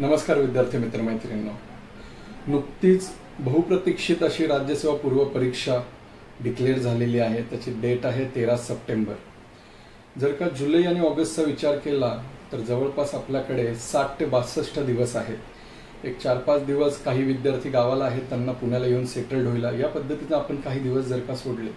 नमस्कार विद्यार्थी मित्र मैत्रिणींनो, नुकतीच बहुप्रतीक्षित अशी राज्यसेवा पूर्व परीक्षा डिक्लेअर झालेली आहे। त्याची डेट आहे 13 सप्टेंबर। जर का जुलै आणि ऑगस्टचा विचार केला तर जवळपास आपल्याकडे 60 ते 62 दिवस आहेत। एक 4-5 दिवस काही विद्यार्थी गावाला आहेत, त्यांना पुण्याला येऊन सेटल्ड होईला, या पद्धतीने आपण काही दिवस जर का सोडले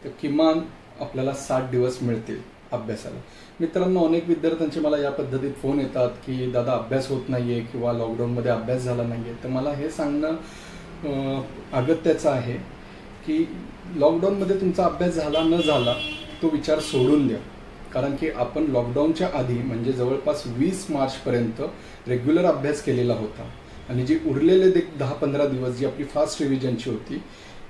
तर किमान आपल्याला 60 दिवस मिळतील अभ्यासाला। मित्रांनो, अनेक विद्यार्थ्यांचे मला या पद्धतीत फोन येतात की दादा अभ्यास होत नाहीये किंवा लॉकडाऊनमध्ये अभ्यास झाला नाहीये। तर मला हे सांगणं अगत्याचं आहे की लॉकडाऊनमध्ये तुमचा अभ्यास झाला न झाला तो विचार सोडून द्या, कारण की आपण लॉकडाऊनच्या आधी म्हणजे जवळपास 20 मार्चपर्यंत रेग्युलर अभ्यास केलेला होता आणि जी उरलेले 10-15 दिवस जी आपली फास्ट रिव्हिजनची होती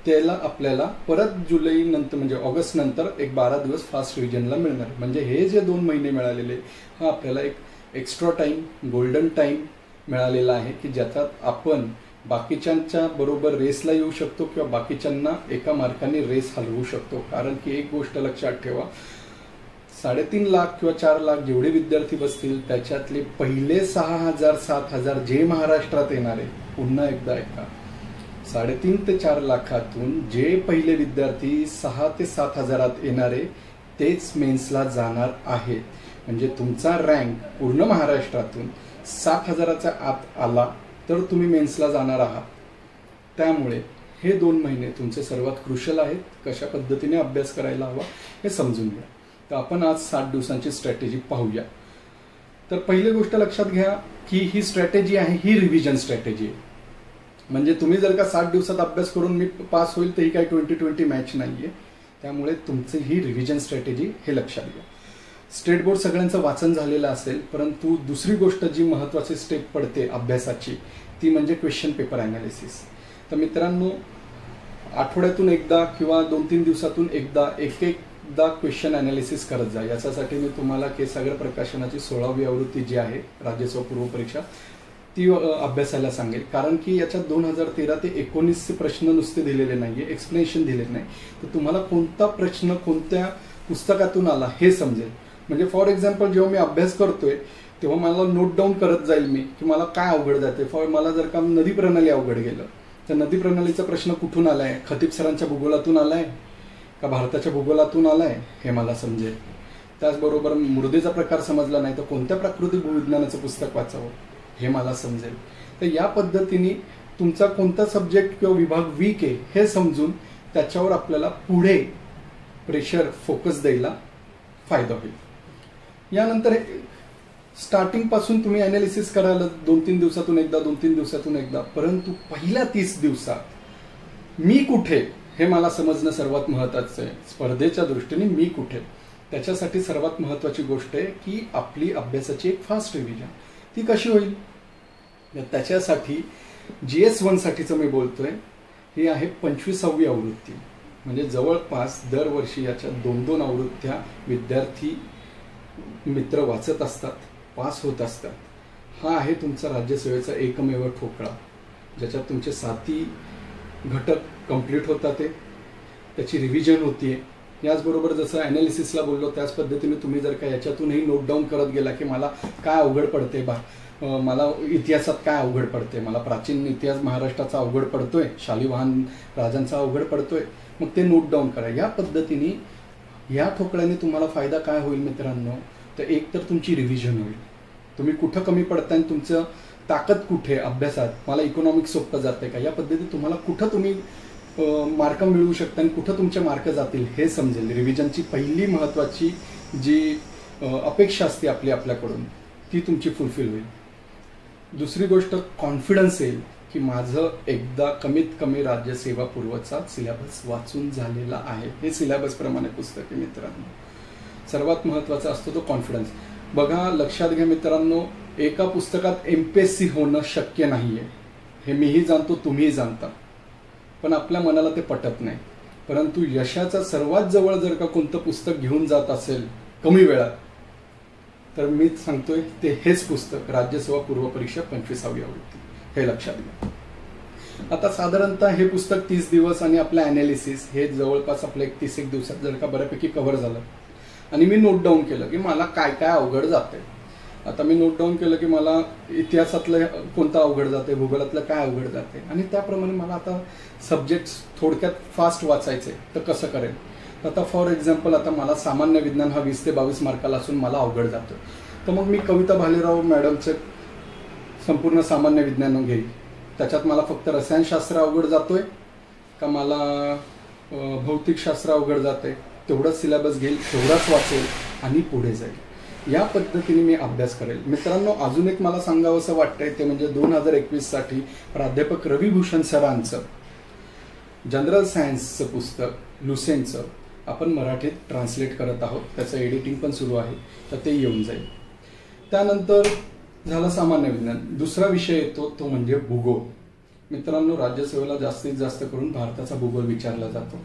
त्याला आपल्याला परत जुलै नंतर म्हणजे ऑगस्ट नंतर एक 12 दिवस फास्ट रिव्हिजनला मिळणार। म्हणजे हे जे 2 महिने मिळालेले हा आपल्याला एक एक्स्ट्रा टाइम, गोल्डन टाइम मिळालेला आहे की ज्याच्यात आपण बाकीच्यांच्या बरोबर रेसला येऊ शकतो किंवा बाकीच्यांना एका मार्काने रेस हलवू शकतो। कारण की एक गोष्ट लक्षात ठेवा, 3.5 लाख किंवा 4 लाख जेवढे विद्यार्थी बसतील त्याच्यातले पहिले 6,000-7,000 जे महाराष्ट्रात येणारे, पुन्हा एकदा ऐका, 3.5 ते 4 लाखातून जे पहिले विद्यार्थी 6 ते 7 हजारात येणारे तेच मेन्सला जाणार आहेत। म्हणजे तुमचा रँक पूर्ण महाराष्ट्रातून 7,000च्या आत आला तर तुम्ही मेन्सला जाणार आहात। त्यामुळे हे 2 महिने तुमचे सर्वात क्रुशल आहेत। कशा पद्धतीने अभ्यास करायला हवा हे समजून घ्या। तर आपण आज 60 दिवसांची स्ट्रॅटेजी पाहूया। तर पहिली गोष्ट लक्षात घ्या की ही स्ट्रॅटेजी आहे, ही रिव्हिजन स्ट्रॅटेजी आहे। म्हणजे तुम्ही जर का 60 दिवसात अभ्यास करून मी पास होईल तर ही काही 20-20 मॅच नाहीये। त्यामुळे तुमची ही रिव्हिजन स्ट्रॅटेजी हे लक्षात घ्या। स्टेट बोर्ड सगळ्यांचं वाचन झालेलं असेल, परंतु दुसरी गोष्ट जी महत्त्वाची स्टेप पडते अभ्यासाची ती म्हणजे क्वेश्चन पेपर ॲनालिसिस। तर मित्रांनो, आठवड्यातून एकदा किंवा 2-3 दिवसातून एकदा क्वेश्चन ॲनालिसिस करत जा। याच्यासाठी मी तुम्हाला के सागर प्रकाशनाची 16वी आवृत्ती जी आहे राज्यसेवा पूर्व परीक्षा ती अभ्यासाला सांगेल। कारण की याच्यात 2013 ते 19 प्रश्न नुसते दिलेले नाहीये, एक्सप्लेनेशन दिलेले नाही। तर तुम्हाला कोणता प्रश्न कोणत्या पुस्तकातून आला हे समजेल। म्हणजे फॉर एक्झाम्पल जेव्हा मी अभ्यास करतोय तेव्हा मला नोट डाऊन करत जाईल मी की मला काय अवघड जाते। फॉर मला जर का नदी प्रणाली अवघड गेलं तर नदी प्रणालीचा प्रश्न कुठून आलाय, खतीब सरांच्या भूगोलातून आलाय का भारताच्या भूगोलातून आलाय हे मला समजेल। त्याचबरोबर मृदेचा प्रकार समजला नाही तर कोणत्या प्राकृतिक भूविज्ञानाचं पुस्तक वाचावं हे मला समजेल। तर या पद्धतीने तुमचा कोणता सब्जेक्ट किंवा विभाग वीक आहे हे समजून त्याच्यावर आपल्याला पुढे प्रेशर फोकस द्यायला फायदा होईल। यानंतर स्टार्टिंग पासून तुम्ही ॲनालिसिस करायला 2-3 दिवसातून एकदा, 2-3 दिवसातून एकदा, परंतु पहिल्या 30 दिवसात मी कुठे हे मला समजणं सर्वात महत्त्वाचं आहे। स्पर्धेच्या दृष्टीने मी कुठे, त्याच्यासाठी सर्वात महत्त्वाची गोष्ट आहे की आपली अभ्यासाची एक फास्ट रिव्हिजन ती कशी होईल। त्याच्यासाठी GS1 साठीचं मी बोलतोय, ही आहे 25वी आवृत्ती। म्हणजे जवळपास दरवर्षी याच्या 2-2 आवृत्त्या विद्यार्थी मित्र वाचत असतात, पास होत असतात। हा आहे तुमचा राज्यसेवेचा एकमेव ठोकळा, ज्याच्यात तुमचे 7 घटक कंप्लीट होतात, त्याची रिव्हिजन होतीये। याचबरोबर जसं ॲनालिसिसला बोललो त्याच पद्धतीने तुम्ही जर का याच्यातूनही नोट डाऊन करत गेला की मला काय अवघड पडते, मला इतिहासात काय अवघड पडते, मला प्राचीन इतिहास महाराष्ट्राचा अवघड पडतोय, शालिवाहन राजांचा अवघड पडतोय, मग ते नोट डाऊन करा। या पद्धतीने या ठोकळ्याने तुम्हाला फायदा काय होईल मित्रांनो, तर एक तर तुमची रिव्हिजन होईल, तुम्ही कुठं कमी पडताय, तुमचं ताकद कुठे अभ्यासात, मला इकॉनॉमिक्स सोपं जाते का, या पद्धतीने तुम्हाला कुठं तुम्ही मार्क मिळवू शकता आणि कुठं तुमचे मार्क जातील हे समजेल। रिव्हिजनची पहिली महत्त्वाची जी अपेक्षा असते आपल्याकडून ती तुमची फुलफिल होईल। दुसरी गोष्ट कॉन्फिडन्स येईल की माझं एकदा कमीत कमी राज्यसेवा पूर्वचा सिलेबस वाचून झालेला आहे। हे सिलेबस प्रमाणे पुस्तक आहे मित्रांनो। सर्वात महत्त्वाचा असतो तो कॉन्फिडन्स। बघा, लक्षात घ्या मित्रांनो, एका पुस्तकात MPSC होणं शक्य नाहीये, हे मीही जाणतो, तुम्हीही जाणता, पण आपल्या मनाला ते पटत नाही। परंतु यशाचा सर्वात जवळ जर का कोणतं पुस्तक घेऊन जात असेल कमी वेळात तर मी सांगतोय ते हेच पुस्तक राज्यसेवा पूर्व परीक्षा 25वी आवृत्ती, हे लक्षात घ्या। आता साधारणतः हे पुस्तक 30 दिवस आणि आपलं ॲनालिसिस हे जवळपास आपलं 31 दिवसात जर का बऱ्यापैकी कव्हर झालं आणि मी नोट डाऊन केलं की मला काय काय अवघड जाते, आता मी नोट डाऊन केलं की मला इतिहासातलं कोणतं अवघड जाते, भूगोलातलं काय अवघड जाते, आणि त्याप्रमाणे मला आता सब्जेक्ट्स थोडक्यात फास्ट वाचायचे, तर कसं करेल. आता फॉर एक्झाम्पल आता मला सामान्य विज्ञान हा 20 ते 22 मार्काला असून मला अवघड जातो, तर मग मी कविता भालेराव मॅडमचे संपूर्ण सामान्य विज्ञान घेईल. त्याच्यात मला फक्त रसायनशास्त्र अवघड जातोय का मला भौतिकशास्त्र अवघड जाते, तेवढंच सिलेबस घेईल, तेवढाच वाचेल आणि पुढे जाईल. या पद्धतीने मी अभ्यास करेल. मित्रांनो, अजून एक मला सांगावं असं वाटतंय, ते म्हणजे 2021 साठी प्राध्यापक रविभूषण सरांचं जनरल सायन्सचं पुस्तक लुसेंटचं आपण मराठीत ट्रान्सलेट करत आहोत. त्याचं एडिटिंग पण सुरू आहे, तर ते येऊन जाईल. त्यानंतर झालं सामान्य विज्ञान. दुसरा विषय येतो तो म्हणजे भूगोल. मित्रांनो, राज्यसेवेला जास्तीत जास्त करून भारताचा भूगोल विचारला जातो.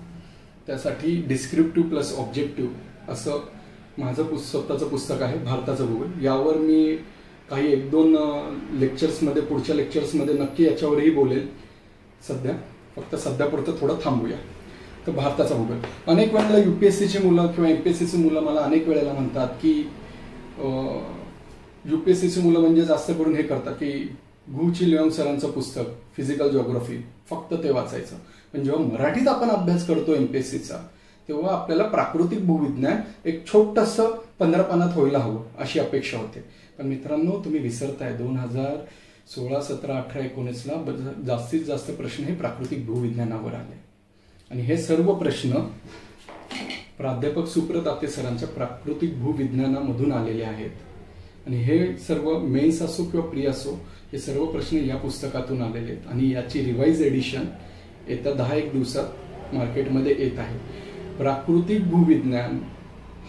त्यासाठी डिस्क्रिप्टिव्ह प्लस ऑब्जेक्टिव्ह असं माझं स्वतःचं पुस्तक आहे, भारताचं भूगोल. यावर मी काही 1-2 लेक्चर्समध्ये, पुढच्या लेक्चर्समध्ये नक्की याच्यावरही बोलेल. फक्त सध्यापुरतं थोडं थांबूया. तर भारताचा भूगोल. अनेक वेळेला UPSCची मुलं किंवा MPSCची मुलं मला अनेक वेळेला म्हणतात की UPSCची मुलं म्हणजे जास्त करून हे करतात की गूची लिओंग सरांचं पुस्तक फिजिकल जिओग्राफी फक्त ते वाचायचं. पण जेव्हा मराठीत आपण अभ्यास करतो MPSCचा, तेव्हा आपल्याला प्राकृतिक भूविज्ञान एक छोटंसं 15 पानात व्हायला हवं अशी अपेक्षा होते. पण मित्रांनो, तुम्ही विसरताय, 2016, 17, 18, 19ला जास्तीत जास्त प्रश्न हे प्राकृतिक भूविज्ञानावर आले, आणि हे सर्व प्रश्न प्राध्यापक सुब्रत आपटे सरांच्या प्राकृतिक भूविज्ञानामधून आलेले आहेत. आणि हे सर्व मेन्स असो किंवा प्री असो, हे सर्व प्रश्न या पुस्तकातून आलेले आहेत. आणि याची रिवाइज एडिशन येत्या 10-1 दिवसात मार्केटमध्ये येत आहे. प्राकृतिक भूविज्ञान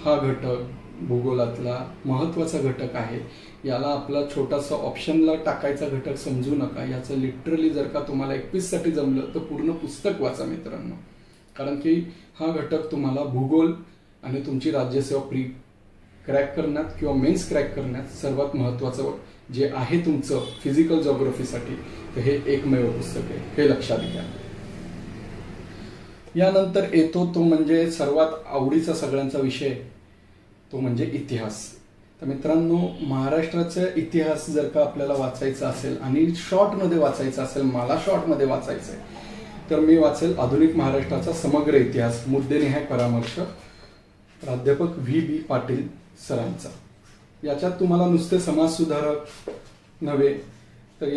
हा घटक भूगोलातला महत्त्वाचा घटक आहे. याला आपला छोटासा ऑप्शनला टाकायचा घटक समजू नका. याचं लिटरली जर का तुम्हाला 21 साठी जमलं तर पूर्ण पुस्तक वाचा मित्रांनो, कारण की हा घटक तुम्हाला भूगोल आणि तुमची राज्यसेवा प्री क्रॅक करण्यात किंवा मेन्स क्रॅक करण्यात सर्वात महत्त्वाचं जे आहे तुमचं फिजिकल जिओग्राफीसाठी, तर हे एकमेव पुस्तक आहे, हे लक्षात घ्या. यानंतर येतो तो म्हणजे सर्वात आवडीचा सगळ्यांचा विषय, तो म्हणजे इतिहास. तर मित्रांनो, महाराष्ट्राचा इतिहास जर का आपल्याला वाचायचा असेल आणि शॉर्टमध्ये वाचायचा असेल, मला शॉर्टमध्ये वाचायचं आहे, तर मी वाचेल आधुनिक महाराष्ट्राचा समग्र इतिहास, मुद्देनिहाय परामर्श, प्राध्यापक V.B. पाटील सरांचा. याच्यात तुम्हाला नुसते समाजसुधारक नव्हे, तर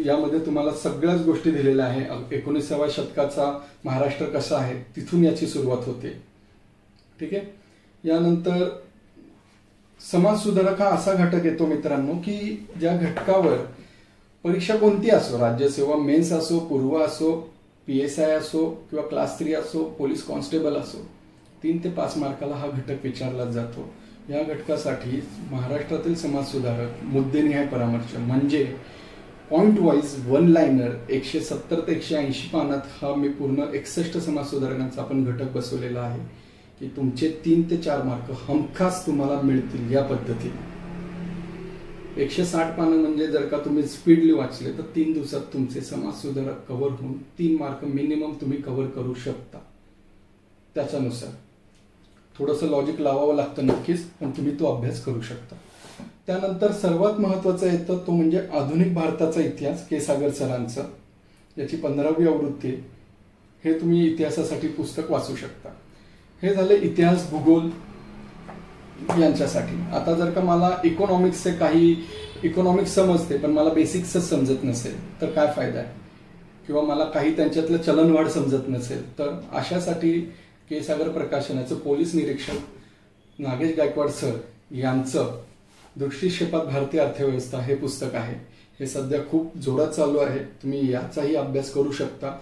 यामध्ये तुम्हाला सगळ्याच गोष्टी दिलेल्या आहे. 19व्या शतकाचा महाराष्ट्र कसा आहे तिथून याची सुरुवात होते. ठीक आहे. यानंतर समाजसुधारक हा असा घटक येतो मित्रांनो की ज्या घटकावर परीक्षा कोणती असो, राज्यसेवा मेन्स असो, पूर्व असो, PSI असो किंवा क्लास 3 असो, पोलीस कॉन्स्टेबल असो, 3 ते 5 मार्काला हा घटक विचारला जातो. या घटकासाठी महाराष्ट्रातील समाजसुधारक, मुद्देनिहाय परामर्श म्हणजे पॉइंट वाईज 1 लाइनर 170 ते 180 पानात हा मी पूर्ण 61 समाजसुधारकांचा आपण घटक बसवलेला आहे की तुमचे 3 ते 4 मार्क हमखास तुम्हाला मिळतील. या पद्धतीने 160 पानं म्हणजे जर का तुम्ही स्पीडली वाचले तर 3 दिवसात तुमचे समाजसुधारक कव्हर होऊन 3 मार्क मिनिमम तुम्ही कव्हर करू शकता. त्याच्यानुसार थोडंसं लॉजिक लावावं लागतं नक्कीच, पण तुम्ही तो अभ्यास करू शकता. त्यानंतर सर्वात महत्त्वाचं येतं तो म्हणजे आधुनिक भारताचा इतिहास, के सागर सरांचं. याची 15वी आवृत्ती. हे तुम्ही इतिहासासाठी पुस्तक वाचू शकता. हे झाले इतिहास, भूगोल यांच्यासाठी. आता जर का मला इकॉनॉमिक्सचे काही इकॉनॉमिक्स समजते पण मला बेसिक्सच समजत नसेल तर काय फायदा आहे, किंवा मला काही त्यांच्यातलं चलनवाढ समजत नसेल, तर अशासाठी के सागर प्रकाशनाचं पोलीस निरीक्षक नागेश गायकवाड सर यांचं दृष्टिक्षेपात भारतीय अर्थव्यवस्था हे पुस्तक आहे. हे सध्या खूप जोरात चालू आहे. तुम्ही याचाही अभ्यास करू शकता.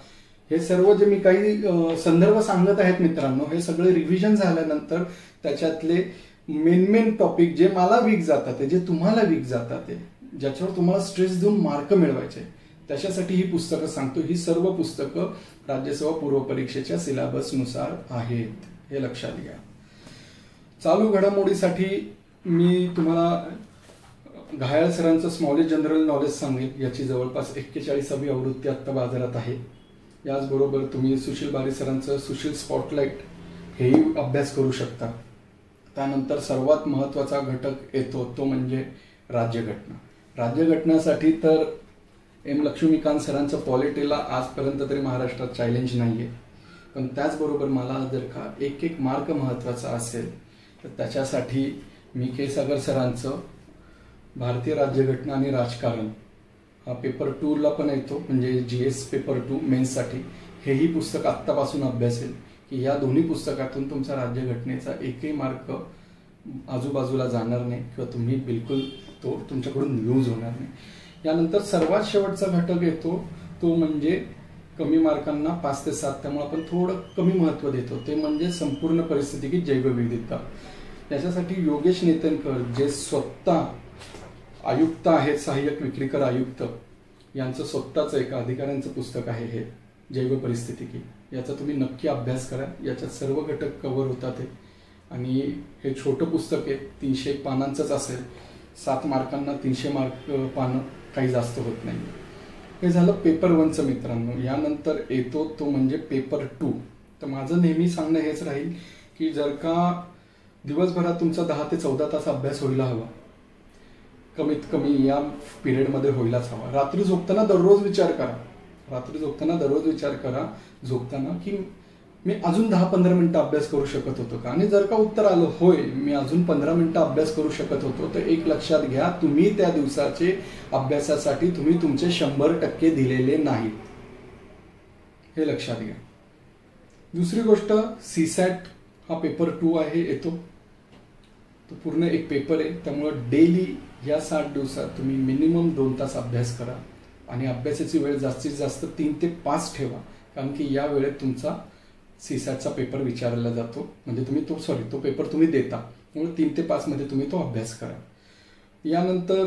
हे सर्व जे मी काही संदर्भ सांगत आहेत मित्रांनो, हे सगळे रिव्हिजन झाल्यानंतर त्याच्यातले मेन टॉपिक जे मला वीक जातात, जे तुम्हाला वीक जातात, ज्याच्यावर तुम्हाला स्ट्रेस देऊन मार्क मिळवायचे, त्याच्यासाठी ही पुस्तकं सांगतो. ही सर्व पुस्तकं राज्यसेवा पूर्व परीक्षेच्या सिलेबसनुसार आहेत, हे लक्षात घ्या. चालू घडामोडीसाठी मी तुम्हाला घायल सरांचं स्मॉलेज जनरल नॉलेज सांगेल. याची जवळपास 41वी आवृत्ती आत्ता बाजारात आहे. याचबरोबर तुम्ही सुशील बारी सरांचं सुशील स्पॉटलाइट हेही अभ्यास करू शकता. त्यानंतर सर्वात महत्त्वाचा घटक येतो तो म्हणजे राज्यघटनासाठी तर एम लक्ष्मीकांत सरांचं पॉलिटीला आजपर्यंत तरी महाराष्ट्रात चॅलेंज नाहीये, पण त्याचबरोबर मला जर का एक मार्क महत्वाचा असेल तर त्याच्यासाठी मी के सागर सरांचं भारतीय राज्यघटना आणि राजकारण हा पेपर 2 ला पण येतो, म्हणजे GS पेपर 2 मेन्ससाठी हेही पुस्तक आत्तापासून अभ्यासेल की या दोन्ही पुस्तकातून तुमचा राज्यघटनेचा एकही मार्क आजूबाजूला जाणार नाही किंवा तुम्ही बिलकुल तो तुमच्याकडून यूज होणार नाही. यानंतर सर्वात शेवटचा घटक येतो तो म्हणजे कमी मार्कांना 5 ते 7, त्यामुळे आपण थोडं कमी महत्व देतो, ते म्हणजे संपूर्ण परिस्थिती जैवविविधता. याच्यासाठी योगेश नेतनकर जे स्वतः आयुक्त आहेत, सहाय्यक विक्रीकर आयुक्त, यांचं स्वतःच एका अधिकाऱ्यांचं पुस्तक आहे हे जैव परिस्थितिकी. याचा तुम्ही नक्की अभ्यास करा. याच्यात सर्व घटक कव्हर होतात आणि हे छोटं पुस्तक आहे, 301 पानांचंच असेल. 7 मार्कांना 300 पानं काही जास्त होत नाही. हे झालं पेपर 1चं मित्रांनो. यानंतर येतो तो म्हणजे पेपर 2. तर माझं नेहमी सांगणं हेच राहील की जर का दिवसभरात तुमचा 10 ते 14 तास अभ्यास व्हायला हवा, कमीत कमी या पिरियडमध्ये व्हायलाच हवा. रात्री झोपताना दररोज विचार करा झोपताना की मी अजून 10-15 मिनिटं अभ्यास करू शकत होतो का, आणि जर का उत्तर आलं होय मी अजून 15 मिनिटं अभ्यास करू शकत होतो, तर एक लक्षात घ्या, तुम्ही त्या दिवसाचे अभ्यासासाठी तुम्ही तुमचे 100% दिलेले नाहीत, हे लक्षात घ्या. दुसरी गोष्ट, सीसॅट हा पेपर 2 आहे येतो, तो पूर्ण एक पेपर आहे. त्यामुळे डेली या 60 दिवसात तुम्ही मिनिमम 2 तास अभ्यास करा आणि अभ्यासाची वेळ जास्तीत जास्त 3 ते 5 ठेवा, कारण की या वेळेत तुमचा सीसॅटचा पेपर विचारला जातो, म्हणजे तुम्ही तो पेपर तुम्ही देता, त्यामुळे 3 ते 5 मध्ये तुम्ही तो अभ्यास करा. यानंतर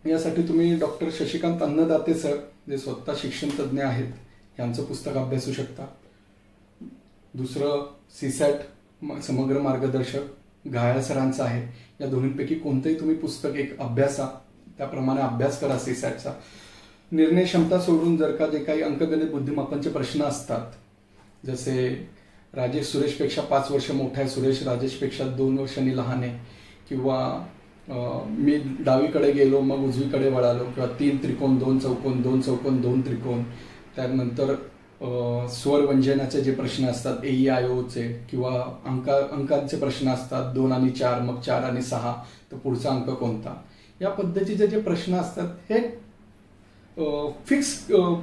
यासाठी तुम्ही डॉक्टर शशिकांत अन्नदाते सर जे स्वतः शिक्षण तज्ज्ञ आहेत यांचं पुस्तक अभ्यासू शकता. दुसरं सीसॅट समग्र मार्गदर्शक घायाळ सरांचं आहे. या दोन्हींपैकी कोणतंही तुम्ही पुस्तक एक अभ्यासा, त्याप्रमाणे अभ्यास करा सीसॅटचा. निर्णय क्षमता सोडून जर का जे काही अंकगणित बुद्धिमापनचे प्रश्न असतात, जसे राजेश सुरेशपेक्षा 5 वर्ष मोठा आहे, सुरेश राजेशपेक्षा 2 वर्षांनी लहान आहे, किंवा मी डावीकडे गेलो मग उजवीकडे वळालो, किंवा 3 त्रिकोण 2 चौकोन 2 चौकोन 2 त्रिकोण. त्यानंतर स्वर व्यंजनाचे जे प्रश्न असतात AEIOचे, किंवा अंकांचे प्रश्न असतात 2 आणि 4, मग 4 आणि 6, तर पुढचा अंक कोणता. या पद्धतीचे जे प्रश्न असतात हे फिक्स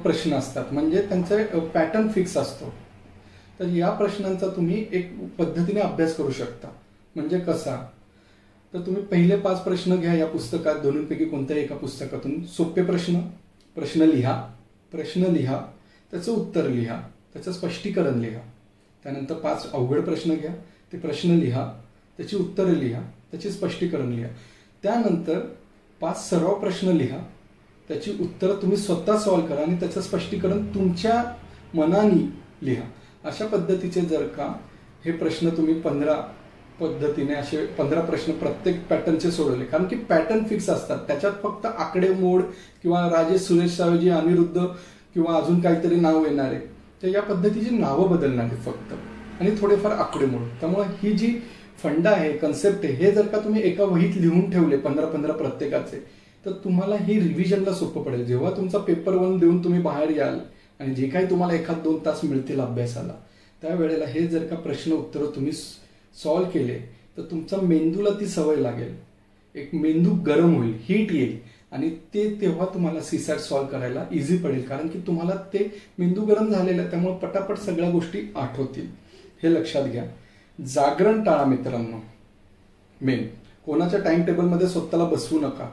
प्रश्न असतात, म्हणजे त्यांचा पॅटर्न फिक्स असतो. तर या प्रश्नांचा तुम्ही एक पद्धतीने अभ्यास करू शकता. म्हणजे कसा, तर तुम्ही पहिले 5 प्रश्न घ्या या पुस्तकात, दोन्हीपैकी कोणत्याही एका पुस्तकातून. सोपे प्रश्न लिहा, त्याचं उत्तर लिहा, त्याचं स्पष्टीकरण लिहा. त्यानंतर 5 अवघड प्रश्न घ्या, ते प्रश्न लिहा, त्याची उत्तरं लिहा, त्याचे स्पष्टीकरण लिहा. त्यानंतर 5 सराव प्रश्न लिहा, त्याची उत्तरं तुम्ही स्वतः सॉल्व्ह करा आणि त्याचं स्पष्टीकरण तुमच्या मनाने लिहा. अशा पद्धतीचे जर का हे प्रश्न तुम्ही 15 पद्धतीने असे 15 प्रश्न प्रत्येक पॅटर्नचे सोडवले, कारण की पॅटर्न फिक्स असतात, त्याच्यात फक्त आकडेमोड किंवा राजेश सुरेशऐवजी अनिरुद्ध किंवा अजून काहीतरी नाव येणार आहे, तर या पद्धतीची नावं बदलणार आहे फक्त, आणि थोडेफार आकडेमोड. त्यामुळे ही जी फंडा आहे, कन्सेप्ट आहे, हे जर का तुम्ही एका वहीत लिहून ठेवले 15-15 प्रत्येकाचे, तर तुम्हाला ही रिव्हिजनला सोपं पडेल. जेव्हा तुमचा पेपर 1 देऊन तुम्ही बाहेर याल आणि जे काही तुम्हाला 1-2 तास मिळतील अभ्यासाला, त्यावेळेला हे जर का प्रश्न उत्तरं तुम्ही सॉल्व्ह केले तर तुमचा मेंदूला ती सवय लागेल, एक मेंदू गरम होईल, हीट येईल, आणि तेव्हा तुम्हाला सीसॅट सॉल्व्ह करायला इझी पडेल, कारण की तुम्हाला ते मेंदू गरम झालेला आहे, त्यामुळे पटापट सगळ्या गोष्टी आठवतील. हे लक्षात घ्या. जागरण टाळा मित्रांनो. मेन कोणाच्या टाइम टेबलमध्ये स्वतःला बसवू नका.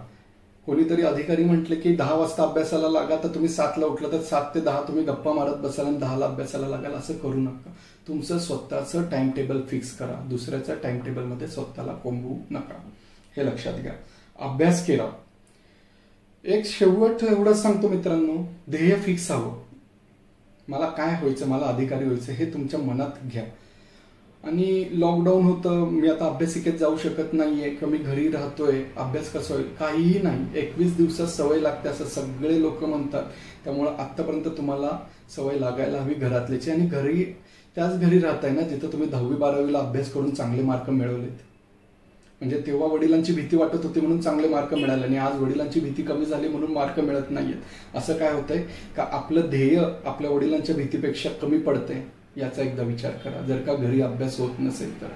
कोणीतरी अधिकारी म्हटले की 10 वाजता अभ्यासाला लागा, तर तुम्ही 7ला उठला तर 7 ते 10 तुम्ही गप्पा मारत बसाल आणि 10ला अभ्यासाला लागाल, असं करू नका. तुमचं स्वतःचं टाइम टेबल फिक्स करा, दुसऱ्याच्या टाइम टेबलमध्ये स्वतःला कोंबवू नका. हे लक्षात घ्या. अभ्यास केला. एक शेवट एवढंच सांगतो मित्रांनो, ध्येय फिक्स हवं. मला काय व्हायचं, मला अधिकारी व्हायचं, हे तुमच्या मनात घ्या. आणि लॉकडाऊन होतं, मी आता अभ्यासिकेत जाऊ शकत नाहीये किंवा मी घरी राहतोय, अभ्यास कसा होईल, काहीही नाही. 21 दिवसात सवय लागते असं सगळे लोक म्हणतात. त्यामुळं आतापर्यंत तुम्हाला सवय लागायला हवी घरातल्याची, आणि त्याच घरी राहताय ना जिथं तुम्ही 10वी-12वीला अभ्यास करून चांगले मार्क मिळवलेत. म्हणजे तेव्हा वडिलांची भीती वाटत होती म्हणून चांगले मार्क मिळाले आणि आज वडिलांची भीती कमी झाली म्हणून मार्क मिळत नाहीयेत. असं काय होतंय का आपलं ध्येय आपल्या वडिलांच्या भीतीपेक्षा कमी पडतंय, याचा एकदा विचार करा जर का घरी अभ्यास होत नसेल तर.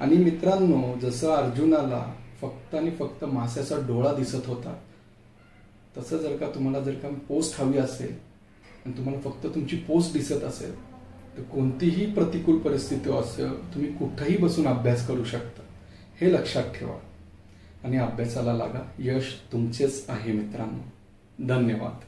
आणि मित्रांनो, जसं अर्जुनाला फक्त आणि फक्त माशाचा डोळा दिसत होता, तसं जर का तुम्हाला पोस्ट हवी असेल आणि तुम्हाला फक्त तुमची पोस्ट दिसत असेल तर कोणतीही प्रतिकूल परिस्थिती असेल तुम्ही कुठेही बसून अभ्यास करू शकता, हे लक्षात ठेवा आणि अभ्यासाला लागा. यश तुमचेच आहे मित्रांनो. धन्यवाद.